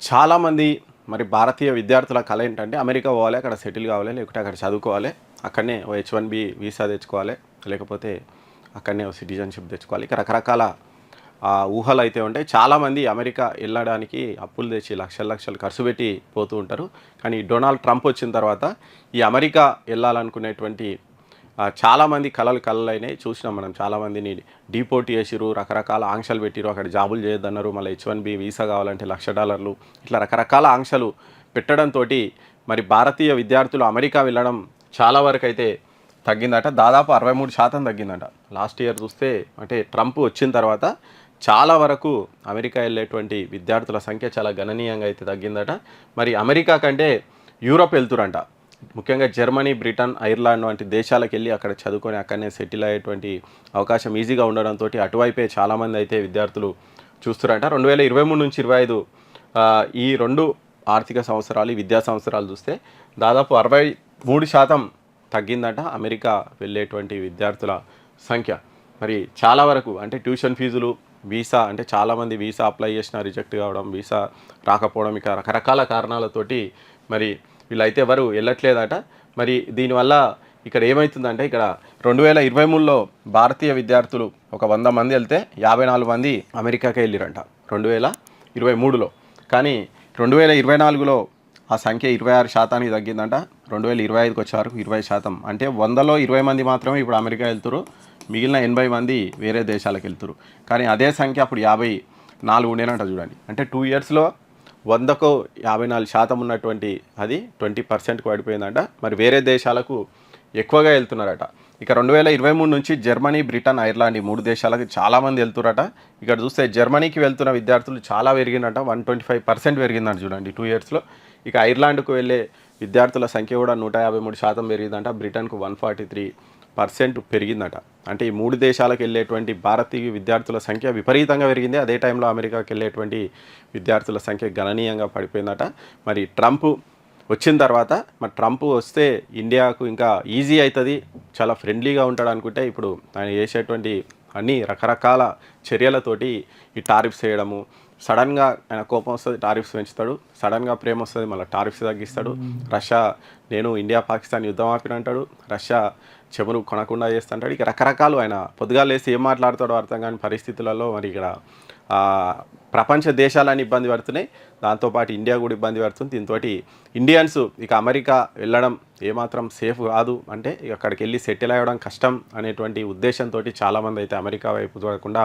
చాలామంది మరి భారతీయ విద్యార్థుల కల ఏంటంటే అమెరికా పోవాలి, అక్కడ సెటిల్ కావాలి, లేకపోతే అక్కడ చదువుకోవాలి, అక్కడనే H1B వీసా తెచ్చుకోవాలి, లేకపోతే అక్కడనే సిటిజన్షిప్ తెచ్చుకోవాలి. ఇక రకరకాల ఊహలు అయితే ఉంటాయి. చాలామంది అమెరికా వెళ్ళడానికి అప్పులు తెచ్చి లక్షలు లక్షలు ఖర్చు పెట్టి పోతూ ఉంటారు. కానీ డొనాల్డ్ ట్రంప్ వచ్చిన తర్వాత ఈ అమెరికా వెళ్ళాలనుకునేటువంటి చాలామంది కలలైనాయి. చూసినాం మనం. చాలామందిని డిపోర్ట్ చేసిరు, రకరకాల ఆంక్షలు పెట్టిరు, అక్కడ జాబులు చేయొద్దన్నారు, మళ్ళీ H1B వీసా కావాలంటే $1,00,000 ఇట్లా రకరకాల ఆంక్షలు పెట్టడంతో మరి భారతీయ విద్యార్థులు అమెరికా వెళ్ళడం చాలా వరకు అయితే తగ్గిందట. దాదాపు 63% తగ్గిందట. లాస్ట్ ఇయర్ చూస్తే అంటే ట్రంప్ వచ్చిన తర్వాత చాలా వరకు అమెరికా వెళ్ళేటువంటి విద్యార్థుల సంఖ్య చాలా గణనీయంగా అయితే తగ్గిందట. మరి అమెరికా కంటే యూరోప్ వెళ్తురంట. ముఖ్యంగా జర్మనీ, బ్రిటన్, ఐర్లాండ్ వంటి దేశాలకు వెళ్ళి అక్కడ చదువుకొని అక్కడనే సెటిల్ అయ్యేటువంటి అవకాశం ఈజీగా ఉండడంతో అటువైపే చాలామంది అయితే విద్యార్థులు చూస్తున్నారంట. 2023 నుంచి 25 ఈ 2 ఆర్థిక సంవత్సరాలు, విద్యా సంవత్సరాలు చూస్తే దాదాపు 63% తగ్గిందట అమెరికా వెళ్ళేటువంటి విద్యార్థుల సంఖ్య. మరి చాలా వరకు అంటే ట్యూషన్ ఫీజులు, వీసా అంటే చాలామంది వీసా అప్లై చేసినా రిజెక్ట్ కావడం, వీసా రాకపోవడం, ఇక రకరకాల కారణాలతోటి మరి వీళ్ళైతే ఎవరు వెళ్ళట్లేదట. మరి దీనివల్ల ఇక్కడ ఏమవుతుందంటే ఇక్కడ 2023లో భారతీయ విద్యార్థులు ఒక 100 మంది వెళ్తే 54 మంది అమెరికాకే వెళ్ళిరంట 2023లో. కానీ 2024లో ఆ సంఖ్య 26% తగ్గిందంట. 2025కి వచ్చే వరకు 20%. అంటే 100లో 20 మంది మాత్రమే ఇప్పుడు అమెరికా వెళ్తురు, మిగిలిన 80 మంది వేరే దేశాలకు వెళ్తురు. కానీ అదే సంఖ్య అప్పుడు 54 ఉండేనంట. చూడండి, అంటే 2 ఇయర్స్లో 100కు 54% ఉన్నటువంటి అది 20%కు పడిపోయిందంట. మరి వేరే దేశాలకు ఎక్కువగా వెళ్తున్నారట. ఇక 2023 నుంచి జర్మనీ, బ్రిటన్, ఐర్లాండ్ ఈ 3 దేశాలకు చాలామంది వెళ్తురట. ఇక్కడ చూస్తే జర్మనీకి వెళ్తున్న విద్యార్థులు చాలా పెరిగిందట, 125% పెరిగిందంట చూడండి 2 ఇయర్స్లో. ఇక ఐర్లాండ్కు వెళ్ళే విద్యార్థుల సంఖ్య కూడా 153% పెరిగిందంట. బ్రిటన్కు 143% పెరిగిందట. అంటే ఈ 3 దేశాలకు వెళ్ళేటువంటి భారతీయ విద్యార్థుల సంఖ్య విపరీతంగా పెరిగింది. అదే టైంలో అమెరికాకి వెళ్ళేటువంటి విద్యార్థుల సంఖ్య గణనీయంగా పడిపోయిందట. మరి ట్రంప్ వచ్చిన తర్వాత మరి ట్రంప్ వస్తే ఇండియాకు ఇంకా ఈజీ అవుతుంది, చాలా ఫ్రెండ్లీగా ఉంటాడు అనుకుంటే ఇప్పుడు ఆయన చేసేటువంటి అన్ని రకరకాల చర్యలతోటి ఈ టారిఫ్స్ వేయడము, సడన్గా ఆయన కోపం వస్తుంది, టారిఫ్స్ పెంచుతాడు, సడన్గా ప్రేమ వస్తుంది, మళ్ళీ టారిఫ్స్ తగ్గిస్తాడు. రష్యా నేను ఇండియా పాకిస్తాన్ యుద్ధం ఆపినంటాడు, రష్యా చెమురు కొనకుండా చేస్తుంటాడు. ఇక రకరకాలు ఆయన పొద్దుగా లేసి ఏం మాట్లాడతాడో అర్థం కాని పరిస్థితులలో మరి ఇక్కడ ప్రపంచ దేశాలని ఇబ్బంది పడుతున్నాయి, దాంతోపాటు ఇండియా కూడా ఇబ్బంది పడుతుంది. దీంతో ఇండియన్స్ ఇక అమెరికా వెళ్ళడం ఏమాత్రం సేఫ్ కాదు, అంటే ఇక అక్కడికి వెళ్ళి సెటిల్ అవ్వడం కష్టం అనేటువంటి ఉద్దేశంతో చాలామంది అయితే అమెరికా వైపు చూడకుండా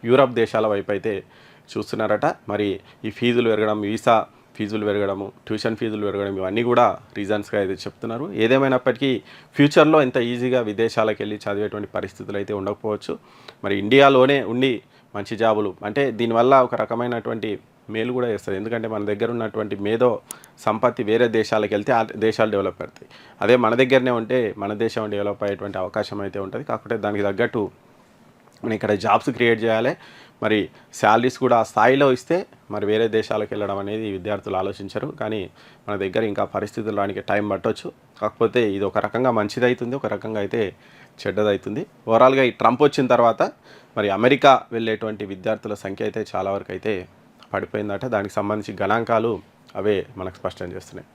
యూరప్ దేశాల వైపు అయితే చూస్తున్నారట. మరి ఈ ఫీజులు పెరగడం, వీసా ఫీజులు పెరగడము, ట్యూషన్ ఫీజులు పెరగడం, ఇవన్నీ కూడా రీజన్స్గా అయితే చెప్తున్నారు. ఏదేమైనప్పటికీ ఫ్యూచర్లో ఇంత ఈజీగా విదేశాలకు వెళ్ళి చదివేటువంటి పరిస్థితులు అయితే ఉండకపోవచ్చు. మరి ఇండియాలోనే ఉండి మంచి జాబులు అంటే దీనివల్ల ఒక రకమైనటువంటి మేలు కూడా చేస్తుంది. ఎందుకంటే మన దగ్గర ఉన్నటువంటి మేధో సంపత్తి వేరే దేశాలకు వెళ్తే ఆ దేశాలు డెవలప్ అవుతాయి. అదే మన దగ్గరనే ఉంటే మన దేశం డెవలప్ అయ్యేటువంటి అవకాశం అయితే ఉంటుంది. కాకపోతే దానికి తగ్గట్టు మనం ఇక్కడ జాబ్స్ క్రియేట్ చేయాలి, మరి శాలరీస్ కూడా ఆ స్థాయిలో ఇస్తే మరి వేరే దేశాలకు వెళ్ళడం అనేది విద్యార్థులు ఆలోచించరు. కానీ మన దగ్గర ఇంకా పరిస్థితులు రానికి టైం పట్టవచ్చు. కాకపోతే ఇది ఒక రకంగా మంచిది అవుతుంది, ఒక రకంగా అయితే చెడ్డదవుతుంది. ఓవరాల్గా ఈ ట్రంప్ వచ్చిన తర్వాత మరి అమెరికా వెళ్ళేటువంటి విద్యార్థుల సంఖ్య అయితే చాలా వరకు అయితే పడిపోయిందట. దానికి సంబంధించి గణాంకాలు అవే మనకు స్పష్టం చేస్తున్నాయి.